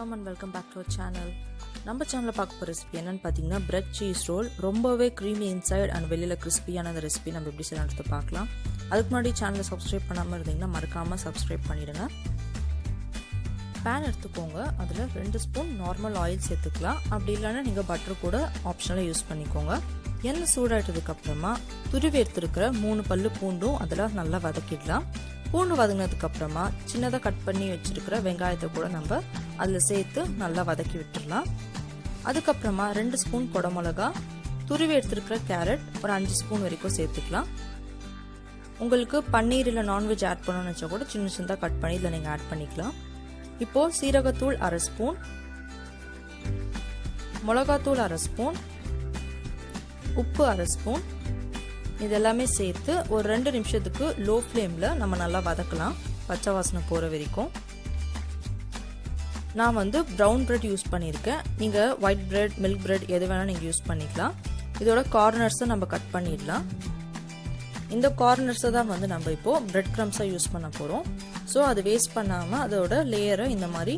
Welcome and welcome back to our channel. நம்ம சேனல்ல பார்க்க போற ரெசிபி என்னன்னு பாத்தீங்கன்னா பிரெட் சீஸ் ரோல். ரொம்பவே creamy inside and வெளியில crispy-யான அந்த ரெசிபி நம்ம எப்படி செய்யலாம்னு பார்க்கலாம். அதுக்கு முன்னாடி சேனலை சப்ஸ்கிரைப் பண்ணாம இருந்தீங்கன்னா மறக்காம சப்ஸ்கிரைப் பண்ணிடுங்க. pan எடுத்துக்கோங்க. அதுல 2 ஸ்பூன் நார்மல் ஆயில் சேர்த்துக்கலாம். அப்படி இல்லனா நீங்க பட்டர் கூட ஆப்ஷனலா யூஸ் பண்ணிக்கோங்க. எண்ணெய் சூடாயிட்டதுக்கு அப்புறமா துருவி எடுத்துக்கிற 3 பல்லு பூண்டும் அதல நல்லா வதக்கிடலாம். பூண்டு வதங்கினதுக்கு அப்புறமா சின்னதா கட் பண்ணி வச்சிருக்கிற வெங்காயத்தை கூட நம்ம அதுல சேர்த்து நல்லா வதக்கி விட்டுறலாம். அதுக்கு அப்புறமா 2 ஸ்பூன் குடமிளகா, துருவி எடுத்துக்கிற கேரட் ஒரு 5 ஸ்பூன் வரைக்கும் சேர்த்துக்கலாம். உங்களுக்கு பன்னீர் இல்ல நான்வெஜ் ஆட் பண்ணனும்னு நினைச்சா கூட சின்ன சின்னதா கட் பண்ணி இதுல நீங்க ஆட் பண்ணிக்கலாம். இப்போ சீரகத்தூள் 1/2 ஸ்பூன், மிளகாத்தூள் 1/2 ஸ்பூன், உப்பு 1/2 ஸ்பூன் இதெல்லாமே சேர்த்து ஒரு 2 நிமிஷத்துக்கு லோ ஃப்ளேம்ல நம்ம நல்லா வதக்கலாம், பச்சை வாசனை போற வரைக்கும். நான் வந்து ப்ரௌன் பிரெட் யூஸ் பண்ணியிருக்கேன். நீங்க ஒயிட் பிரெட், மில்க் பிரெட் எது வேணா நீங்க யூஸ் பண்ணிக்கலாம். இதோட கார்னர்ஸை நம்ம கட் பண்ணிடலாம். இந்த கார்னர்ஸை தான் வந்து நம்ம இப்போ பிரெட் கிரம்ஸா யூஸ் பண்ண போறோம். ஸோ அது வேஸ்ட் பண்ணாம அதோட லேயரை இந்த மாதிரி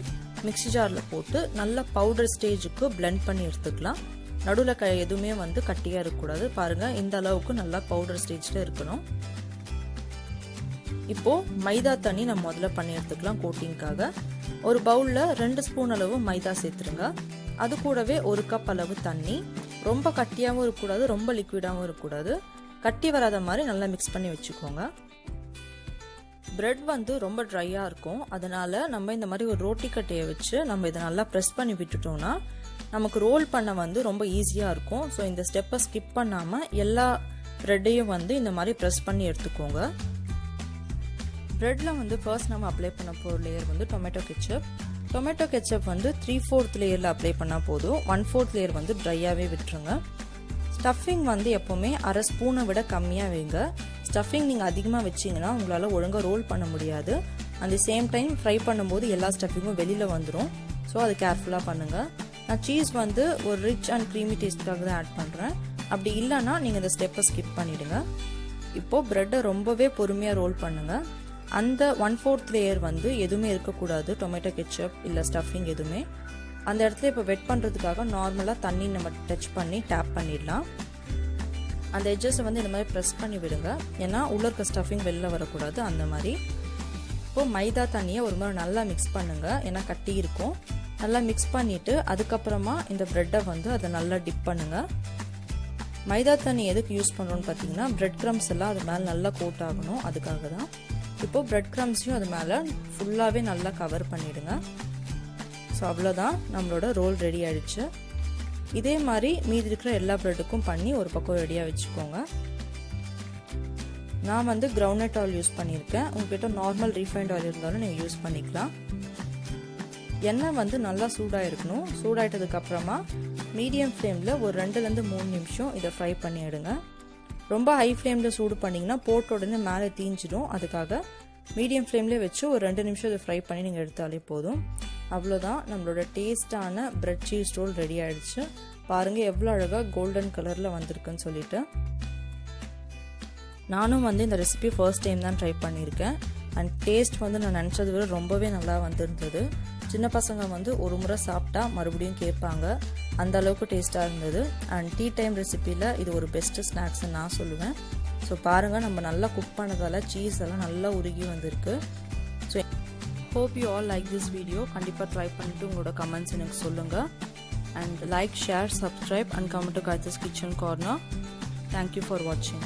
மிக்ஸி ஜார்ல போட்டு நல்லா பவுடர் ஸ்டேஜுக்கு பிளெண்ட் பண்ணி எடுத்துக்கலாம். நடுவில் எதுவுமே வந்து கட்டியா இருக்கக்கூடாது. பாருங்க இந்த அளவுக்கு நல்லா பவுடர் ஸ்டேஜ்ல இருக்கணும். இப்போ மைதா தண்ணி நம்ம முதல்ல பண்ணி எடுத்துக்கலாம் கோட்டிங்காக. ஒரு பவுல்ல 2 ஸ்பூன் அளவு மைதா சேர்த்துருங்க. அது கூடவே 1 கப் அளவு தண்ணி. ரொம்ப கட்டியாவும் இருக்கக்கூடாது, ரொம்ப லிக்விடாவும் இருக்கக்கூடாது. கட்டி வராத மாதிரி நல்லா மிக்ஸ் பண்ணி வச்சுக்கோங்க. பிரெட் வந்து ரொம்ப ட்ரையா இருக்கும், அதனால நம்ம இந்த மாதிரி ஒரு ரோட்டி கட்டையை வச்சு நம்ம இதை நல்லா ப்ரெஸ் பண்ணி விட்டுட்டோம்னா நமக்கு ரோல் பண்ண வந்து ரொம்ப ஈஸியா இருக்கும். ஸோ இந்த ஸ்டெப்பை ஸ்கிப் பண்ணாம எல்லா பிரெட்டையும் வந்து இந்த மாதிரி ப்ரெஸ் பண்ணி எடுத்துக்கோங்க. பிரெட்ல வந்து ஃபர்ஸ்ட் நம்ம அப்ளை பண்ண போற லேயர் வந்து டொமேட்டோ கெச்சப். டொமேட்டோ கெச்சப் வந்து 3/4 லேயர்ல அப்ளை பண்ணா போதும். 1/4 லேயர் வந்து ட்ரையாவே விட்டுருங்க. ஸ்டஃபிங் வந்து எப்பவுமே 1/2 ஸ்பூனை விட கம்மியா வைங்க. ஸ்டஃபிங் நீங்க அதிகமா வச்சீங்கன்னா உங்களால ஒழுங்கா ரோல் பண்ண முடியாது. அந்த சேம் டைம் ஃப்ரை பண்ணும்போது எல்லா ஸ்டஃபிங்கும் வெளியில வந்துடும். ஸோ அது கேர்ஃபுல்லா பண்ணுங்க. நான் சீஸ் வந்து ஒரு ரிச் அண்ட் க்ரீமி டேஸ்ட்காக தான் ஆட் பண்றேன். அப்படி இல்லைன்னா நீங்க இந்த ஸ்டெப்பை ஸ்கிப் பண்ணிடுங்க. இப்போ பிரெட்டை ரொம்பவே பொறுமையா ரோல் பண்ணுங்க. அந்த 1/4 லேயர் வந்து எதுவுமே இருக்கக்கூடாது, டொமேட்டோ கெச்சப் இல்ல ஸ்டஃபிங் எதுவுமே. அந்த இடத்துல இப்போ வெட் பண்றதுக்காக நார்மலா தண்ணி நம்ம டச் பண்ணி டேப் பண்ணிடலாம். அந்த எட்ஜஸை வந்து இந்த மாதிரி ப்ரெஸ் பண்ணி விடுங்க, ஏன்னா உள்ள இருக்க ஸ்டஃபிங் வெளில வரக்கூடாது. அந்த மாதிரி இப்போ மைதா தண்ணியை ஒரு மாதிரி நல்லா மிக்ஸ் பண்ணுங்க, ஏன்னா கட்டி இருக்கும். நல்லா மிக்ஸ் பண்ணிட்டு அதுக்கப்புறமா இந்த பிரெட்டை வந்து அதை நல்லா டிப் பண்ணுங்க. மைதா தண்ணி எதுக்கு யூஸ் பண்ணுறோம்னு பார்த்தீங்கன்னா பிரெட் கிரம்ஸ் எல்லாம் அது மேலே நல்லா கோட் ஆகணும், அதுக்காக தான். இப்போ பிரெட் கிரம்ஸையும் அது மேலே ஃபுல்லாகவே நல்லா கவர் பண்ணிடுங்க. ஸோ அவ்வளோதான், நம்மளோட ரோல் ரெடி ஆயிடுச்சு. இதே மாதிரி மீதி இருக்கிற எல்லா பிரெட்டுக்கும் பண்ணி ஒரு பக்கம் ரெடியாக வச்சுக்கோங்க. நான் வந்து கிரவுண்ட்நட் ஆயில் யூஸ் பண்ணியிருக்கேன். உங்ககிட்ட நார்மல் ரீஃபைண்ட் ஆயில் இருந்தாலும் நீங்கள் யூஸ் பண்ணிக்கலாம். எண்ணெய் வந்து நல்லா சூடாக இருக்கணும். சூடாயிட்டதுக்கு அப்புறமா மீடியம் ஃப்ளேமில் ஒரு 2லேருந்து 3 நிமிஷம் இதை ஃப்ரை பண்ணி எடுங்க. ரொம்ப ஹை ஃப்ளேமில் சூடு பண்ணிங்கன்னா போட்ட உடனே மேலே தீஞ்சிடும். அதுக்காக மீடியம் ஃப்ளேம்லேயே வச்சு ஒரு 2 நிமிஷம் இதை ஃப்ரை பண்ணி நீங்கள் எடுத்தாலே போதும். அவ்வளோதான், நம்மளோட டேஸ்டான பிரெட் சீஸ் ரோல் ரெடி ஆயிடுச்சு. பாருங்க எவ்வளோ அழகாக கோல்டன் கலரில் வந்திருக்குன்னு சொல்லிட்டு. நானும் வந்து இந்த ரெசிபி ஃபர்ஸ்ட் டைம் தான் ட்ரை பண்ணியிருக்கேன். அண்ட் டேஸ்ட் வந்து நான் நினச்சதை விட ரொம்பவே நல்லா வந்திருந்தது. சின்ன பசங்க வந்து ஒரு முறை சாப்பிட்டா மறுபடியும் கேட்பாங்க, அந்த அளவுக்கு டேஸ்ட்டாக இருந்தது. அண்ட் டீ டைம் ரெசிபியில் இது ஒரு பெஸ்ட் ஸ்நாக்ஸ்ன்னு நான் சொல்லுவேன். ஸோ பாருங்கள், நம்ம நல்லா குக் பண்ணதால் சீஸ் எல்லாம் நல்லா உருகி வந்திருக்கு. So hope you all like this video. கண்டிப்பாக ட்ரை பண்ணிவிட்டு உங்களோட கமெண்ட்ஸ் எனக்கு சொல்லுங்கள். And like, share, subscribe and comment to Gai3's Kitchen Corner. Thank you for watching.